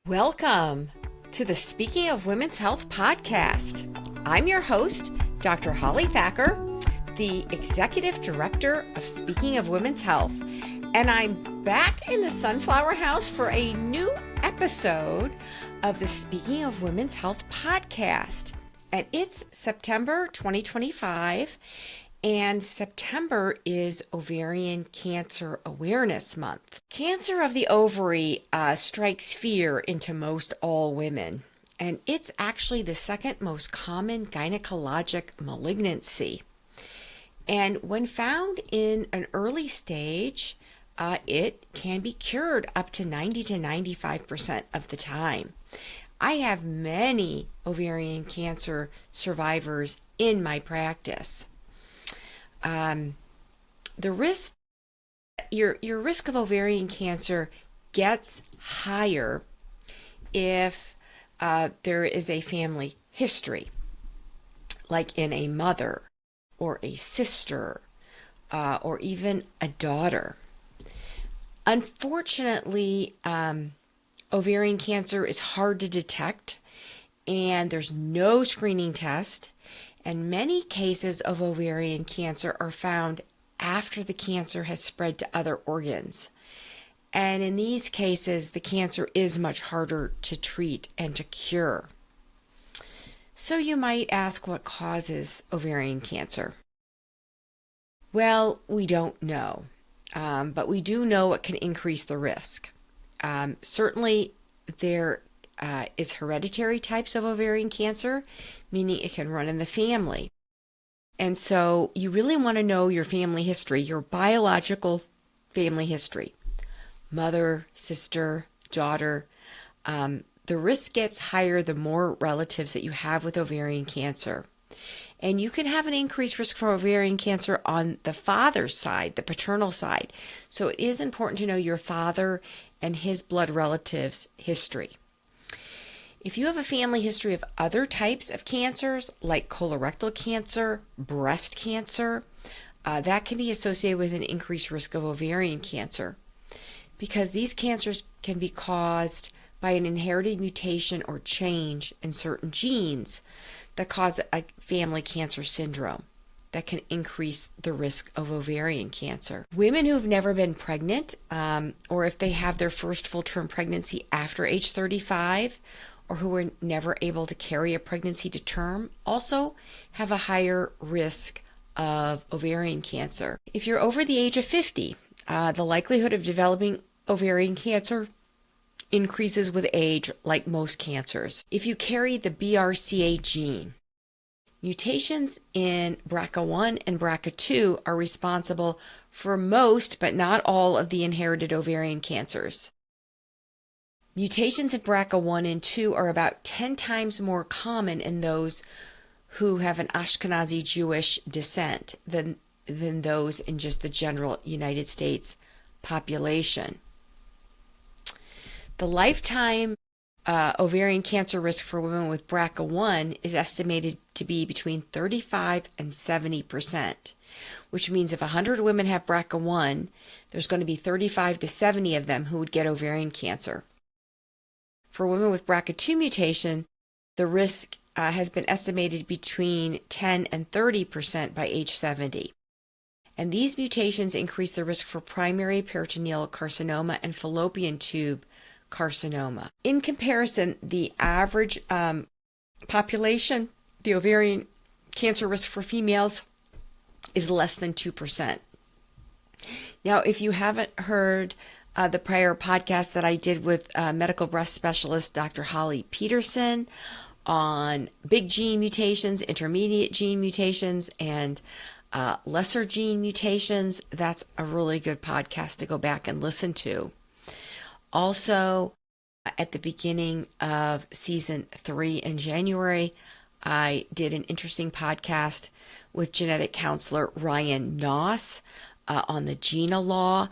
Welcome to the Speaking of Women's Health podcast. I'm your host, Dr. Holly Thacker, the Executive Director of Speaking of Women's Health, and I'm back in the Sunflower House for a new episode of the Speaking of Women's Health podcast. And it's September 2025, and September is Ovarian Cancer Awareness Month. Cancer of the ovary strikes fear into most all women, and it's actually the second most common gynecologic malignancy. And when found in an early stage, it can be cured up to 90 to 95% of the time. I have many ovarian cancer survivors in my practice. Your risk of ovarian cancer gets higher if there is a family history, like in a mother or a sister or even a daughter. Unfortunately, ovarian cancer is hard to detect, and there's no screening test. And many cases of ovarian cancer are found after the cancer has spread to other organs. And in these cases, the cancer is much harder to treat and to cure. So you might ask, what causes ovarian cancer? Well, we don't know, but we do know it can increase the risk. Certainly, there is hereditary types of ovarian cancer, meaning it can run in the family. And so you really want to know your family history, your biological family history. Mother, sister, daughter. The risk gets higher the more relatives that you have with ovarian cancer. And you can have an increased risk for ovarian cancer on the father's side, the paternal side. So it is important to know your father and his blood relatives' history. If you have a family history of other types of cancers, like colorectal cancer, breast cancer, that can be associated with an increased risk of ovarian cancer, because these cancers can be caused by an inherited mutation or change in certain genes that cause a family cancer syndrome that can increase the risk of ovarian cancer. Women who've never been pregnant, or if they have their first full-term pregnancy after age 35, or who were never able to carry a pregnancy to term, also have a higher risk of ovarian cancer. If you're over the age of 50, the likelihood of developing ovarian cancer increases with age, like most cancers. If you carry the BRCA gene, mutations in BRCA1 and BRCA2 are responsible for most, but not all, of the inherited ovarian cancers. Mutations in BRCA1 and 2 are about 10 times more common in those who have an Ashkenazi Jewish descent than those in just the general United States population. The lifetime ovarian cancer risk for women with BRCA1 is estimated to be between 35 and 70%, which means if 100 women have BRCA1, there's going to be 35 to 70 of them who would get ovarian cancer. For women with BRCA2 mutation, the risk has been estimated between 10 and 30% by age 70. And these mutations increase the risk for primary peritoneal carcinoma and fallopian tube carcinoma. In comparison, the average population, the ovarian cancer risk for females is less than 2%. Now, if you haven't heard the prior podcast that I did with medical breast specialist Dr. Holly Peterson on big gene mutations, intermediate gene mutations, and lesser gene mutations, that's a really good podcast to go back and listen to. Also, at the beginning of season 3 in January, I did an interesting podcast with genetic counselor Ryan Noss on the GINA law.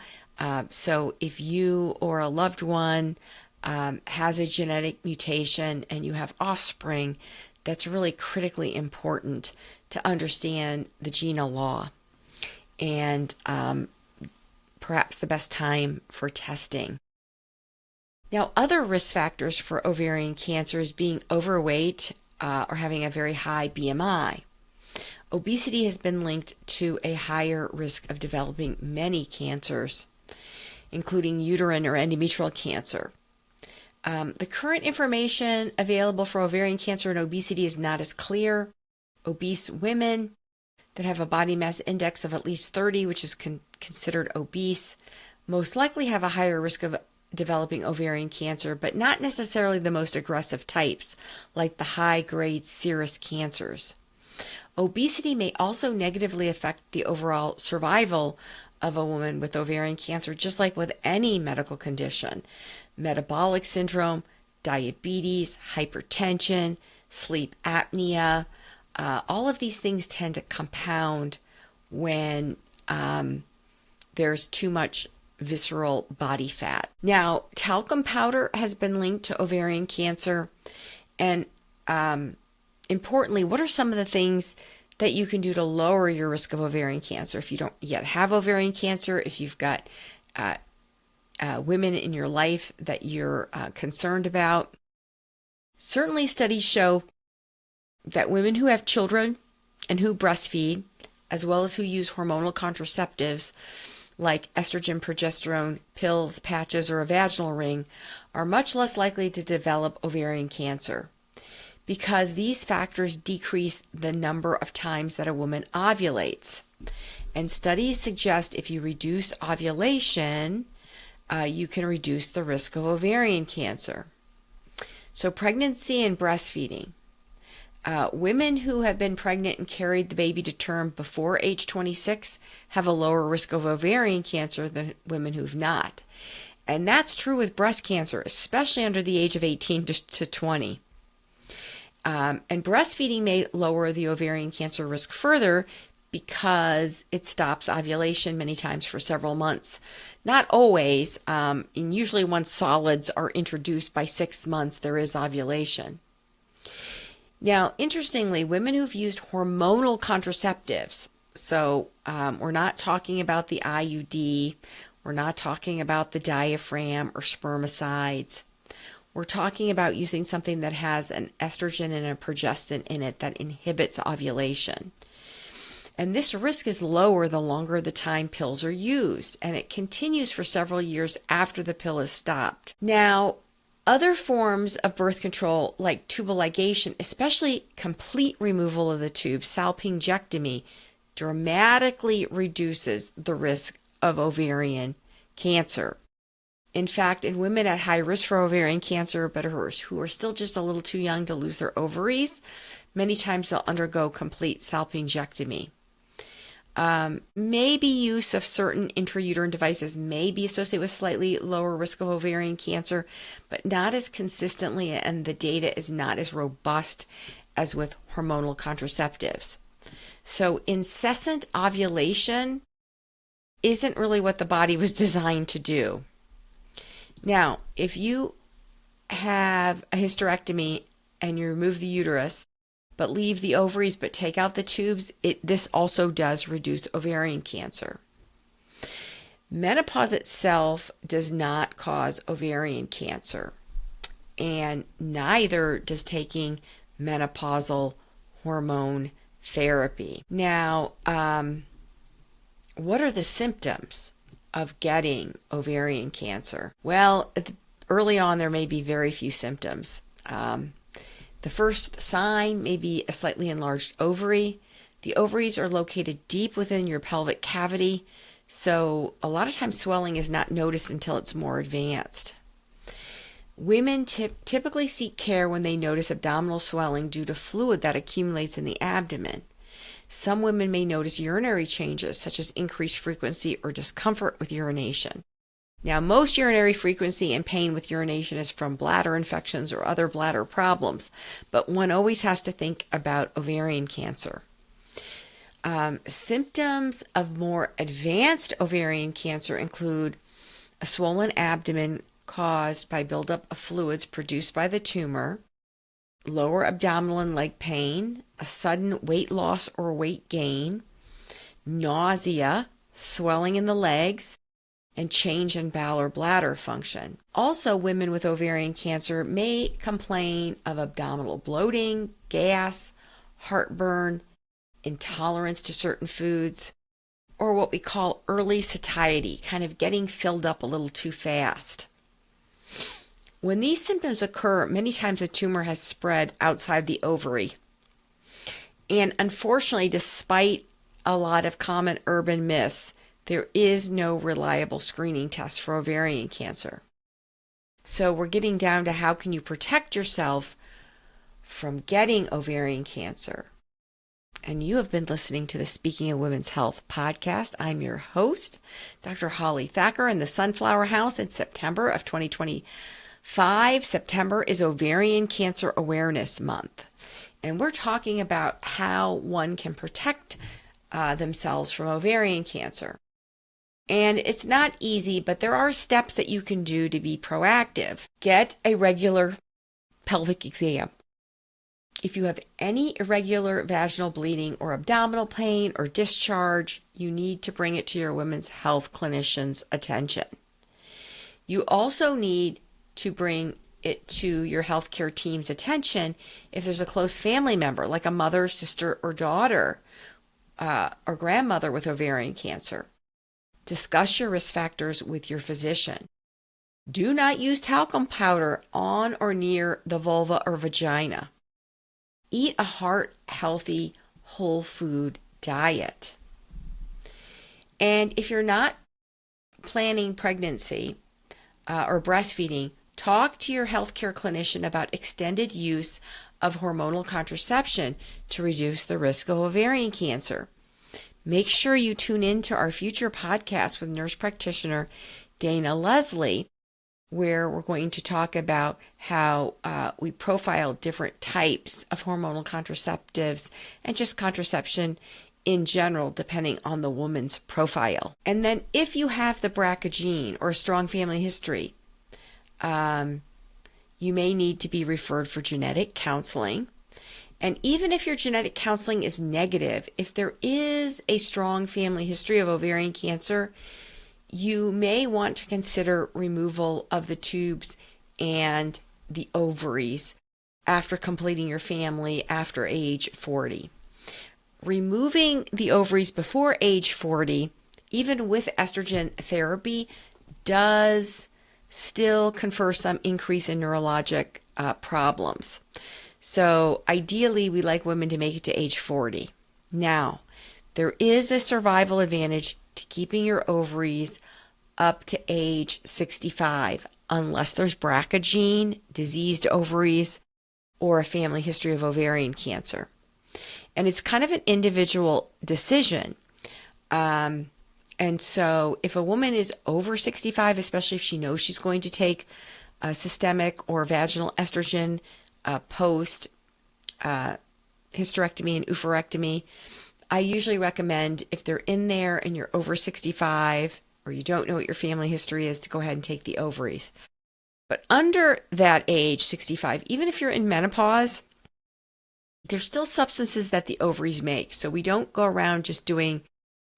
So if you or a loved one has a genetic mutation and you have offspring, that's really critically important to understand the GINA law and perhaps the best time for testing. Now, other risk factors for ovarian cancer is being overweight or having a very high BMI. Obesity has been linked to a higher risk of developing many cancers, including uterine or endometrial cancer. The current information available for ovarian cancer and obesity is not as clear. Obese women that have a body mass index of at least 30, which is considered obese, most likely have a higher risk of developing ovarian cancer, but not necessarily the most aggressive types, like the high-grade serous cancers. Obesity may also negatively affect the overall survival of a woman with ovarian cancer, just like with any medical condition. Metabolic syndrome, diabetes, hypertension, sleep apnea, all of these things tend to compound when there's too much visceral body fat. Now, talcum powder has been linked to ovarian cancer. And importantly, what are some of the things that you can do to lower your risk of ovarian cancer? If you don't yet have ovarian cancer, if you've got women in your life that you're concerned about, certainly studies show that women who have children and who breastfeed, as well as who use hormonal contraceptives like estrogen, progesterone, pills, patches, or a vaginal ring, are much less likely to develop ovarian cancer because these factors decrease the number of times that a woman ovulates. And studies suggest if you reduce ovulation, you can reduce the risk of ovarian cancer. So pregnancy and breastfeeding. Women who have been pregnant and carried the baby to term before age 26 have a lower risk of ovarian cancer than women who've not. And that's true with breast cancer, especially under the age of 18 to 20. And breastfeeding may lower the ovarian cancer risk further because it stops ovulation many times for several months. Not always, and usually once solids are introduced by 6 months, there is ovulation. Now, interestingly, women who've used hormonal contraceptives, so we're not talking about the IUD, we're not talking about the diaphragm or spermicides. We're talking about using something that has an estrogen and a progestin in it that inhibits ovulation. And this risk is lower the longer the time pills are used, and it continues for several years after the pill is stopped. Now, other forms of birth control like tubal ligation, especially complete removal of the tube, salpingectomy, dramatically reduces the risk of ovarian cancer. In fact, in women at high risk for ovarian cancer, but who are still just a little too young to lose their ovaries, many times they'll undergo complete salpingectomy. Maybe use of certain intrauterine devices may be associated with slightly lower risk of ovarian cancer, but not as consistently, and the data is not as robust as with hormonal contraceptives. So incessant ovulation isn't really what the body was designed to do. Now, if you have a hysterectomy and you remove the uterus, but leave the ovaries but take out the tubes, this also does reduce ovarian cancer. Menopause itself does not cause ovarian cancer, and neither does taking menopausal hormone therapy. Now, what are the symptoms of getting ovarian cancer? Well, early on there may be very few symptoms. The first sign may be a slightly enlarged ovary. The ovaries are located deep within your pelvic cavity, so a lot of times swelling is not noticed until it's more advanced. Women typically seek care when they notice abdominal swelling due to fluid that accumulates in the abdomen. Some women may notice urinary changes, such as increased frequency or discomfort with urination. Now, most urinary frequency and pain with urination is from bladder infections or other bladder problems, but one always has to think about ovarian cancer. Symptoms of more advanced ovarian cancer include a swollen abdomen caused by buildup of fluids produced by the tumor, lower abdominal and leg pain, a sudden weight loss or weight gain, nausea, swelling in the legs, and change in bowel or bladder function. Also, women with ovarian cancer may complain of abdominal bloating, gas, heartburn, intolerance to certain foods, or what we call early satiety, kind of getting filled up a little too fast. When these symptoms occur, many times a tumor has spread outside the ovary. And unfortunately, despite a lot of common urban myths, there is no reliable screening test for ovarian cancer. So we're getting down to how can you protect yourself from getting ovarian cancer. And you have been listening to the Speaking of Women's Health podcast. I'm your host, Dr. Holly Thacker, in the Sunflower House in September of 2025. September is Ovarian Cancer Awareness Month. And we're talking about how one can protect themselves from ovarian cancer. And it's not easy, but there are steps that you can do to be proactive. Get a regular pelvic exam. If you have any irregular vaginal bleeding or abdominal pain or discharge, you need to bring it to your women's health clinician's attention. You also need to bring it to your healthcare team's attention if there's a close family member, like a mother, sister, or daughter, or grandmother with ovarian cancer. Discuss your risk factors with your physician. Do not use talcum powder on or near the vulva or vagina. Eat a heart-healthy, whole food diet. And if you're not planning pregnancy or breastfeeding, talk to your healthcare clinician about extended use of hormonal contraception to reduce the risk of ovarian cancer. Make sure you tune in to our future podcast with nurse practitioner Dana Leslie, where we're going to talk about how we profile different types of hormonal contraceptives and just contraception in general, depending on the woman's profile. And then if you have the BRCA gene or a strong family history, you may need to be referred for genetic counseling. And even if your genetic counseling is negative, if there is a strong family history of ovarian cancer, you may want to consider removal of the tubes and the ovaries after completing your family after age 40. Removing the ovaries before age 40, even with estrogen therapy, does still confer some increase in neurologic problems. So ideally, we like women to make it to age 40. Now, there is a survival advantage to keeping your ovaries up to age 65, unless there's BRCA gene, diseased ovaries, or a family history of ovarian cancer. And it's kind of an individual decision. And so if a woman is over 65, especially if she knows she's going to take a systemic or vaginal estrogen post hysterectomy and oophorectomy, I usually recommend, if they're in there and you're over 65 or you don't know what your family history is, to go ahead and take the ovaries. But under that age, 65, even if you're in menopause, there's still substances that the ovaries make. So we don't go around just doing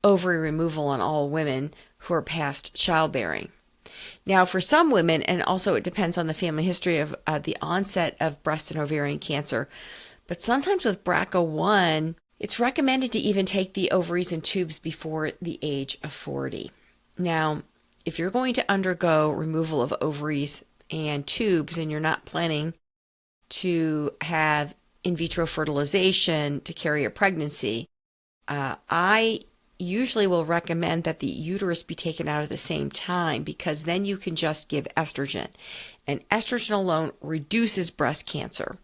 ovary removal on all women who are past childbearing. Now, for some women, and also it depends on the family history of the onset of breast and ovarian cancer, but sometimes with BRCA1, it's recommended to even take the ovaries and tubes before the age of 40. Now, if you're going to undergo removal of ovaries and tubes and you're not planning to have in vitro fertilization to carry a pregnancy, I usually will recommend that the uterus be taken out at the same time, because then you can just give estrogen. And estrogen alone reduces breast cancer.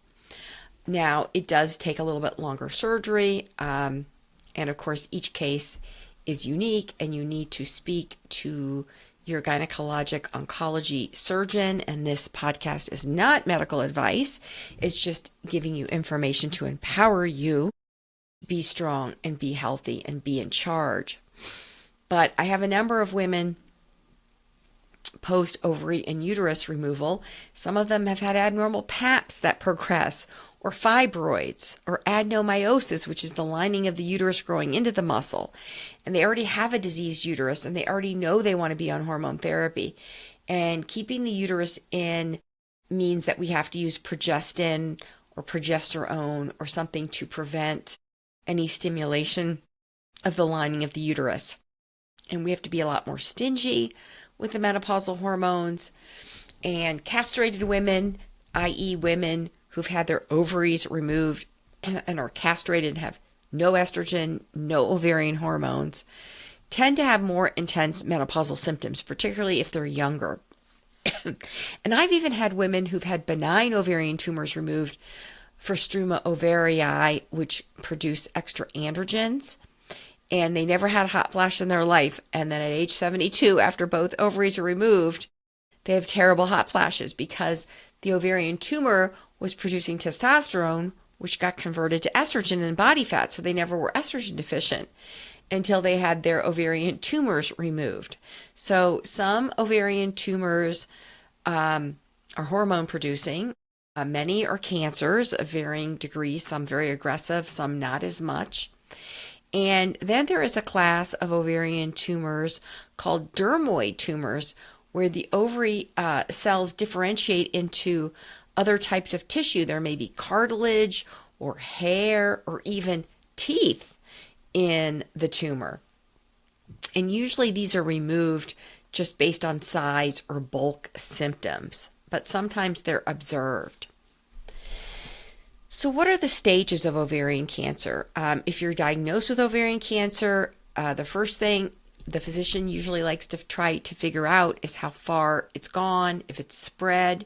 Now, it does take a little bit longer surgery. And of course, each case is unique, and you need to speak to your gynecologic oncology surgeon. And this podcast is not medical advice. It's just giving you information to empower you to be strong and be healthy and be in charge. But I have a number of women post ovary and uterus removal. Some of them have had abnormal paps that progress, or fibroids, or adenomyosis, which is the lining of the uterus growing into the muscle. And they already have a diseased uterus and they already know they want to be on hormone therapy. And keeping the uterus in means that we have to use progestin or progesterone or something to prevent any stimulation of the lining of the uterus. And we have to be a lot more stingy with the menopausal hormones. And castrated women, i.e. women who've had their ovaries removed and are castrated and have no estrogen, no ovarian hormones, tend to have more intense menopausal symptoms, particularly if they're younger. And I've even had women who've had benign ovarian tumors removed for struma ovarii, which produce extra androgens, and they never had a hot flash in their life. And then at age 72, after both ovaries are removed, they have terrible hot flashes because the ovarian tumor was producing testosterone, which got converted to estrogen and body fat, so they never were estrogen deficient until they had their ovarian tumors removed. So some ovarian tumors are hormone producing. Many are cancers of varying degrees, some very aggressive, some not as much. And then there is a class of ovarian tumors called dermoid tumors, where the ovary cells differentiate into other types of tissue. There may be cartilage or hair or even teeth in the tumor. And usually these are removed just based on size or bulk symptoms, but sometimes they're observed. So what are the stages of ovarian cancer? If you're diagnosed with ovarian cancer, the first thing the physician usually likes to try to figure out is how far it's gone, if it's spread.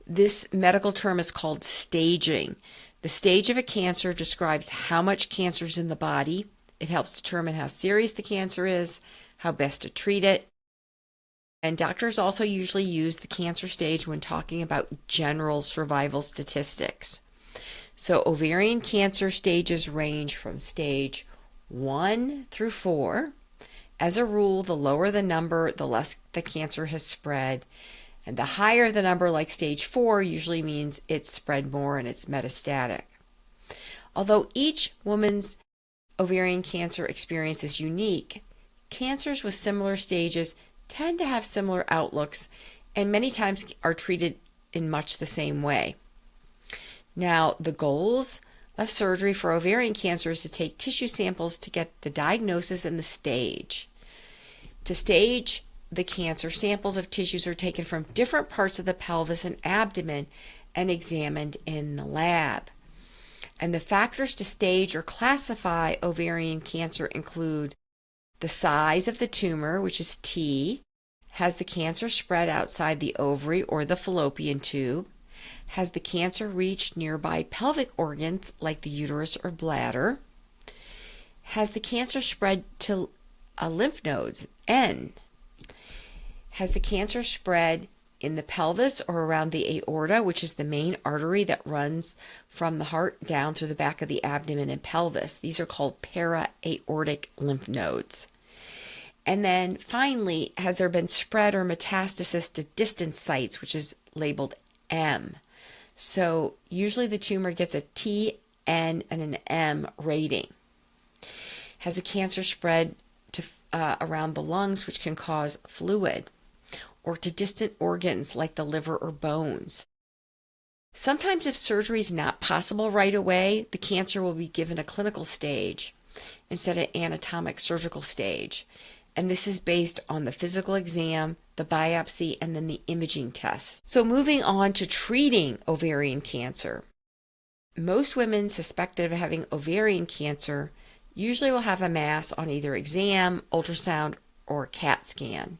This medical term is called staging. The stage of a cancer describes how much cancer is in the body. It helps determine how serious the cancer is, how best to treat it. And doctors also usually use the cancer stage when talking about general survival statistics. So ovarian cancer stages range from stage 1 through 4. As a rule, the lower the number, the less the cancer has spread. And the higher the number, like stage 4, usually means it's spread more and it's metastatic. Although each woman's ovarian cancer experience is unique, cancers with similar stages tend to have similar outlooks and many times are treated in much the same way. Now, the goals of surgery for ovarian cancer is to take tissue samples to get the diagnosis and the stage. To stage the cancer, samples of tissues are taken from different parts of the pelvis and abdomen and examined in the lab. And the factors to stage or classify ovarian cancer include the size of the tumor, which is T. Has the cancer spread outside the ovary or the fallopian tube? Has the cancer reached nearby pelvic organs like the uterus or bladder? Has the cancer spread to lymph nodes, N? Has the cancer spread in the pelvis or around the aorta, which is the main artery that runs from the heart down through the back of the abdomen and pelvis? These are called para-aortic lymph nodes. And then finally, has there been spread or metastasis to distant sites, which is labeled M? So usually the tumor gets a T, N, and an M rating. Has the cancer spread to around the lungs, which can cause fluid, or to distant organs like the liver or bones? Sometimes if surgery is not possible right away, the cancer will be given a clinical stage instead of anatomic surgical stage. And this is based on the physical exam, the biopsy, and then the imaging test. So moving on to treating ovarian cancer. Most women suspected of having ovarian cancer usually will have a mass on either exam, ultrasound, or CAT scan,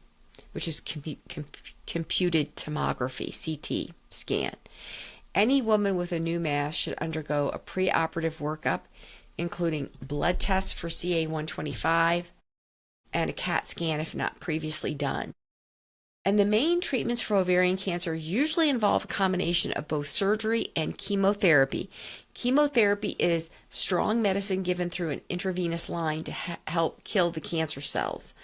which is computed tomography, CT scan. Any woman with a new mass should undergo a preoperative workup, including blood tests for CA-125, and a CAT scan if not previously done. And the main treatments for ovarian cancer usually involve a combination of both surgery and chemotherapy. Chemotherapy is strong medicine given through an intravenous line to help kill the cancer cells.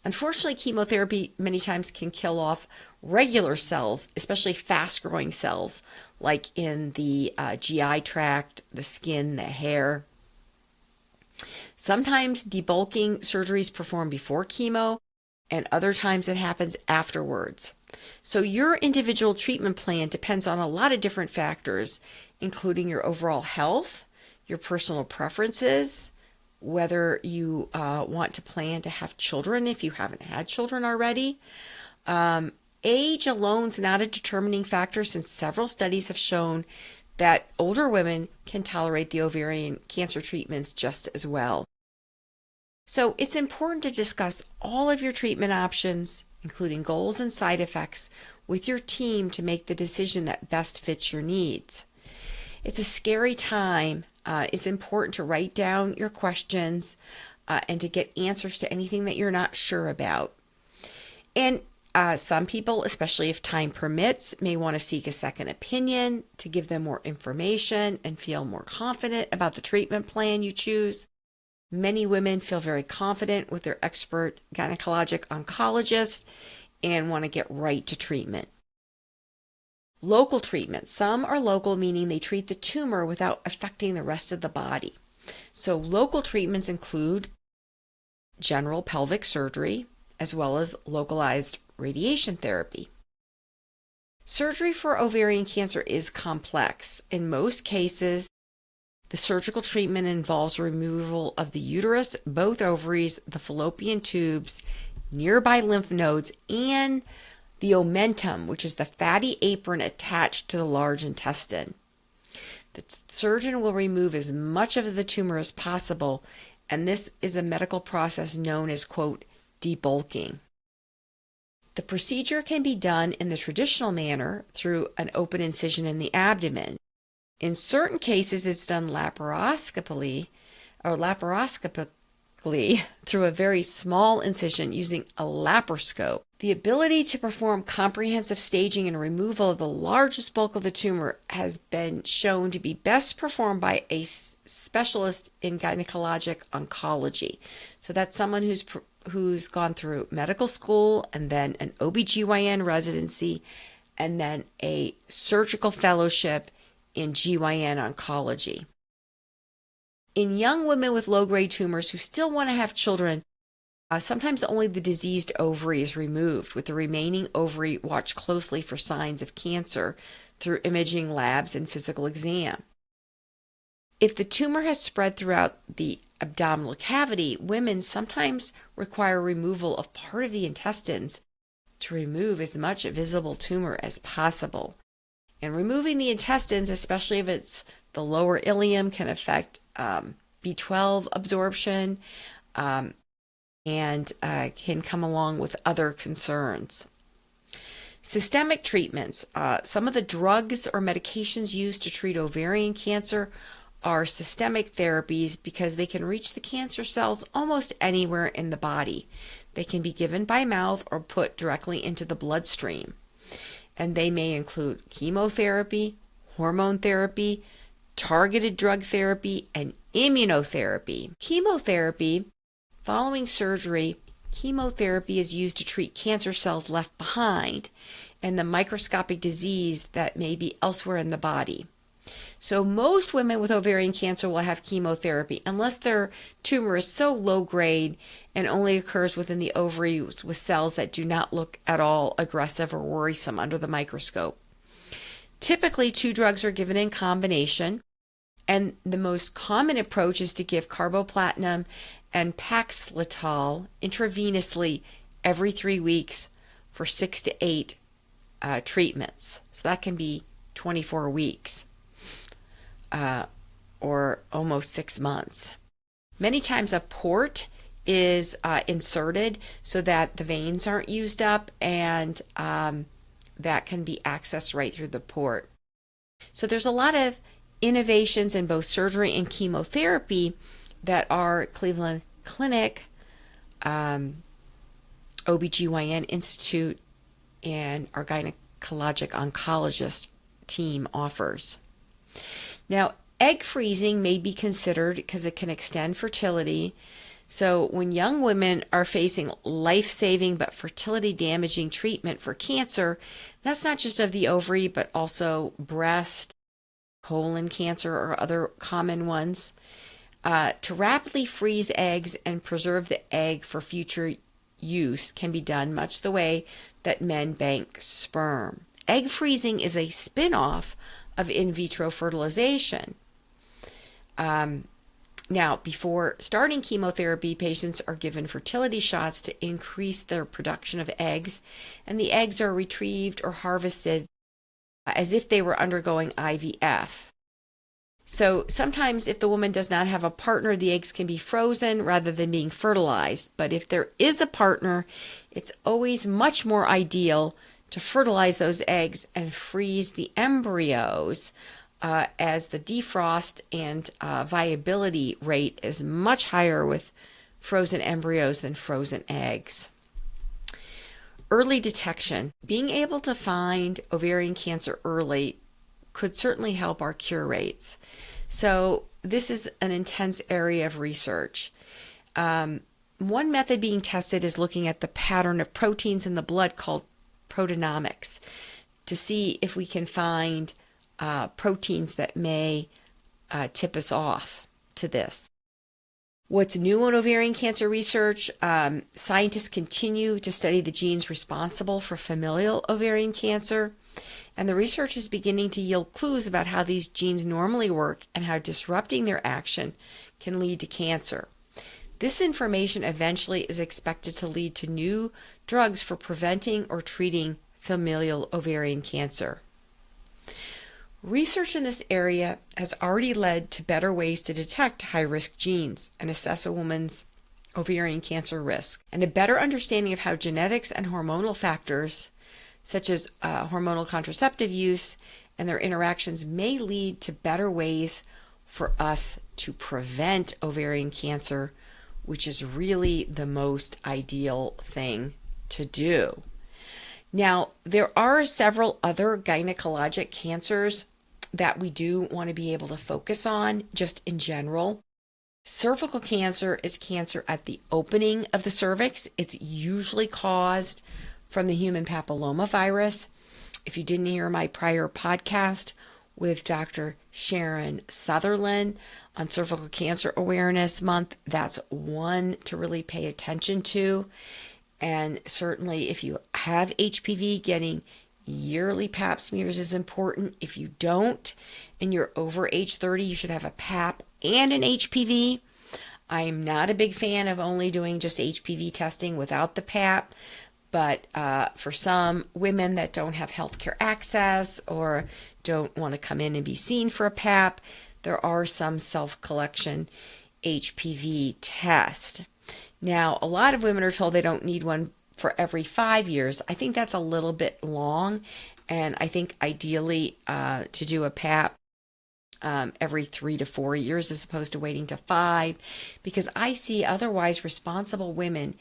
Unfortunately, chemotherapy many times can kill off regular cells, especially fast-growing cells, like in the GI tract, the skin, the hair. Sometimes debulking surgery is performed before chemo, and other times it happens afterwards. So your individual treatment plan depends on a lot of different factors, including your overall health, your personal preferences, whether you want to plan to have children if you haven't had children already. Age alone is not a determining factor, since several studies have shown that older women can tolerate the ovarian cancer treatments just as well. So it's important to discuss all of your treatment options, including goals and side effects, with your team to make the decision that best fits your needs. It's a scary time. It's important to write down your questions and to get answers to anything that you're not sure about. And some people, especially if time permits, may want to seek a second opinion to give them more information and feel more confident about the treatment plan you choose. Many women feel very confident with their expert gynecologic oncologist and want to get right to treatment. Local treatment. Some are local, meaning they treat the tumor without affecting the rest of the body. So local treatments include general pelvic surgery, as well as localized radiation therapy. Surgery for ovarian cancer is complex. In most cases, the surgical treatment involves removal of the uterus, both ovaries, the fallopian tubes, nearby lymph nodes, and the omentum, which is the fatty apron attached to the large intestine. The surgeon will remove as much of the tumor as possible, and this is a medical process known as, quote, debulking. The procedure can be done in the traditional manner through an open incision in the abdomen. In certain cases, it's done laparoscopically through a very small incision using a laparoscope. The ability to perform comprehensive staging and removal of the largest bulk of the tumor has been shown to be best performed by a specialist in gynecologic oncology. So that's someone who's gone through medical school and then an OBGYN residency and then a surgical fellowship in GYN oncology. In young women with low-grade tumors who still want to have children, sometimes only the diseased ovary is removed, with the remaining ovary watched closely for signs of cancer through imaging labs and physical exam. If the tumor has spread throughout the abdominal cavity, women sometimes require removal of part of the intestines to remove as much visible tumor as possible. And removing the intestines, especially if it's the lower ileum, can affect B12 absorption and can come along with other concerns. Systemic treatments. Some of the drugs or medications used to treat ovarian cancer are systemic therapies because they can reach the cancer cells almost anywhere in the body. They can be given by mouth or put directly into the bloodstream. And they may include chemotherapy, hormone therapy, targeted drug therapy, and immunotherapy. Chemotherapy, following surgery, chemotherapy is used to treat cancer cells left behind and the microscopic disease that may be elsewhere in the body. So most women with ovarian cancer will have chemotherapy unless their tumor is so low grade and only occurs within the ovaries with cells that do not look at all aggressive or worrisome under the microscope. Typically, 2 drugs are given in combination, and the most common approach is to give carboplatin and Paxlovid intravenously every 3 weeks for 6 to 8 treatments. So that can be 24 weeks. Or almost 6 months. Many times a port is inserted so that the veins aren't used up, and that can be accessed right through the port. So there's a lot of innovations in both surgery and chemotherapy that our Cleveland Clinic, OBGYN Institute, and our gynecologic oncologist team offers. Now, egg freezing may be considered because it can extend fertility. So when young women are facing life-saving but fertility-damaging treatment for cancer, that's not just of the ovary, but also breast, colon cancer, or other common ones. To rapidly freeze eggs and preserve the egg for future use can be done much the way that men bank sperm. Egg freezing is a spin-off of in vitro fertilization. Now, before starting chemotherapy, patients are given fertility shots to increase their production of eggs, and the eggs are retrieved or harvested as if they were undergoing IVF. So sometimes if the woman does not have a partner, the eggs can be frozen rather than being fertilized. But if there is a partner, it's always much more ideal to fertilize those eggs and freeze the embryos, as the defrost and viability rate is much higher with frozen embryos than frozen eggs. Early detection. Being able to find ovarian cancer early could certainly help our cure rates. So this is an intense area of research. One method being tested is looking at the pattern of proteins in the blood called proteomics to see if we can find proteins that may tip us off to this. What's new in ovarian cancer research? Scientists continue to study the genes responsible for familial ovarian cancer, and the research is beginning to yield clues about how these genes normally work and how disrupting their action can lead to cancer. This information eventually is expected to lead to new drugs for preventing or treating familial ovarian cancer. Research in this area has already led to better ways to detect high-risk genes and assess a woman's ovarian cancer risk, and a better understanding of how genetics and hormonal factors, such as hormonal contraceptive use and their interactions, may lead to better ways for us to prevent ovarian cancer, which is really the most ideal thing to do. Now, there are several other gynecologic cancers that we do want to be able to focus on just in general. Cervical cancer is cancer at the opening of the cervix. It's usually caused from the human papillomavirus. If you didn't hear my prior podcast with Dr. Sharon Sutherland on Cervical Cancer Awareness Month, that's one to really pay attention to. And certainly if you have HPV, getting yearly pap smears is important. If you don't and you're over age 30, you should have a pap and an HPV. I'm not a big fan of only doing just HPV testing without the pap, but for some women that don't have healthcare access or don't want to come in and be seen for a pap, there are some self-collection HPV tests. Now, a lot of women are told they don't need one for every 5 years. I think that's a little bit long, and I think ideally to do a pap every 3 to 4 years as opposed to waiting to 5, because I see otherwise responsible women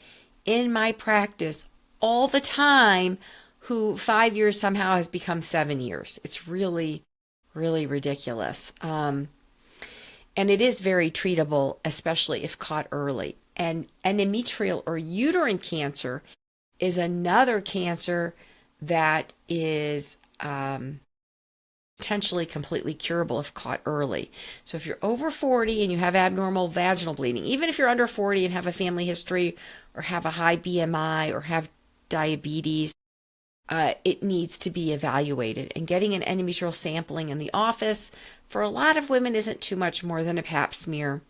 in my practice all the time who 5 years somehow has become 7 years. It's really, really ridiculous. And it is very treatable, especially if caught early. And endometrial or uterine cancer is another cancer that is potentially completely curable if caught early. So if you're over 40 and you have abnormal vaginal bleeding, even if you're under 40 and have a family history or have a high BMI or have diabetes, it needs to be evaluated. And getting an endometrial sampling in the office for a lot of women isn't too much more than a pap smear.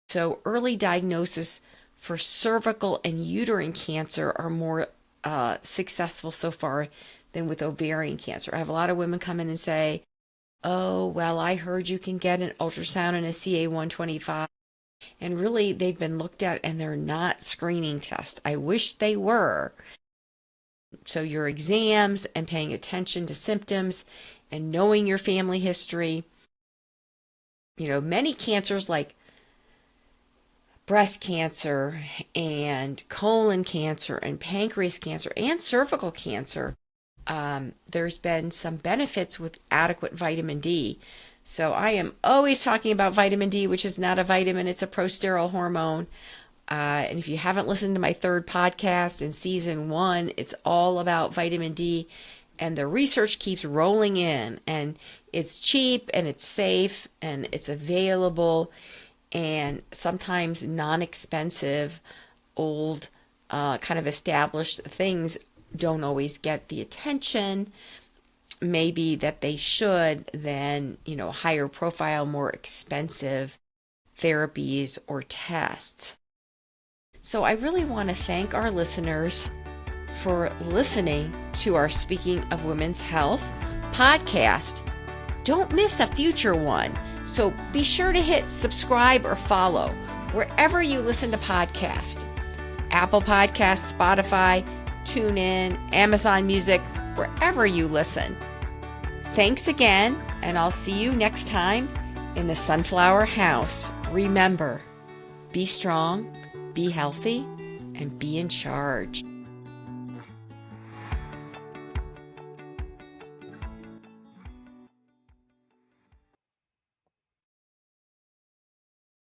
So early diagnosis for cervical and uterine cancer are more successful so far than with ovarian cancer. I have a lot of women come in and say, oh, well, I heard you can get an ultrasound and a CA-125. And really, they've been looked at and they're not screening tests. I wish they were. So your exams and paying attention to symptoms and knowing your family history. Many cancers like breast cancer and colon cancer and pancreas cancer and cervical cancer, there's been some benefits with adequate vitamin D. So I am always talking about vitamin D, which is not a vitamin, it's a prosteryl hormone. And if you haven't listened to my third podcast in season 1, it's all about vitamin D. And the research keeps rolling in. And it's cheap and it's safe and it's available. And sometimes non-expensive, old, kind of established things don't always get the attention maybe that they should than, higher profile, more expensive therapies or tests. So I really want to thank our listeners for listening to our Speaking of Women's Health podcast. Don't miss a future one. So be sure to hit subscribe or follow wherever you listen to podcasts. Apple Podcasts, Spotify, TuneIn, Amazon Music, wherever you listen. Thanks again, and I'll see you next time in the Sunflower House. Remember, be strong, be healthy, and be in charge.